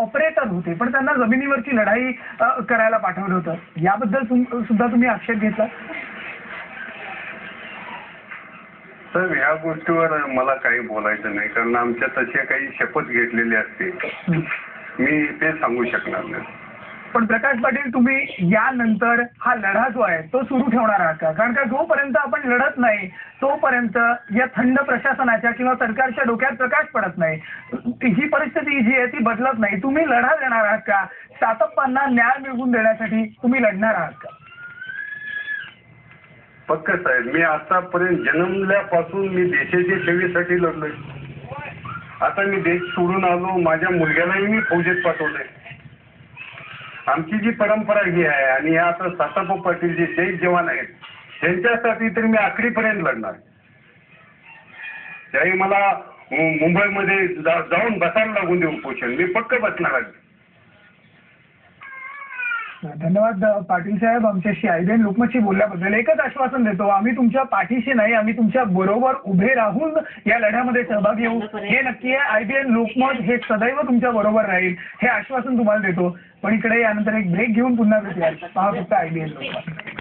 Operator होते पण त्यांना जमिनीवरची लढाई करायला पाठवलं होतं, याबद्दल सुद्धा तुम्ही आक्षेप घेतला? सर, या गोष्टीवर मला काही बोलायचं नाही, कारण आमच्या तशा काही शपथ घेतलेली असते, मी ते सांगू शकणार नाही. पण प्रकाश पाटील, तुम्ही यानंतर हा लढा जो आहे तो सुरू ठेवणार आहात का? कारण का जोपर्यंत आपण लढत नाही तोपर्यंत या थंड प्रशासनाच्या किंवा सरकारच्या डोक्यात प्रकाश पडत नाही, ही परिस्थिती जी आहे ती बदलत नाही. तुम्ही लढा देणार आहात का? सातप्पांना न्याय मिळवून देण्यासाठी तुम्ही लढणार आहात का? पक्क साहेब, मी आतापर्यंत जन्मल्यापासून मी देशाच्या सेवेसाठी लढलोय. आता मी देश सोडून आलो, माझ्या मुलग्यालाही मी फौजेत पाठवलंय. आमची जी परंपरा ही आहे आणि हे आता सातप्पा पाटील जे शहीद जवान आहेत त्यांच्यासाठी तर मी आखरीपर्यंत लढणार. त्याही मला मुंबईमध्ये जाऊन बसायला लागून देऊ उपोषण, मी पक्क बसणार आहे. धन्यवाद पाटील साहेब, आमच्याशी IBN लोकमतशी बोलल्याबद्दल. एकच आश्वासन देतो, आम्ही तुमच्या पाठीशी नाही, आम्ही तुमच्या बरोबर उभे राहून या लढ्यामध्ये सहभागी होऊ, हे नक्की आहे. IBN लोकमत हे सदैव तुमच्या बरोबर राहील, हे आश्वासन तुम्हाला देतो. पण इकडे यानंतर एक ब्रेक घेऊन पुन्हा भेटूया. पहा फक्त IBN लोकमत.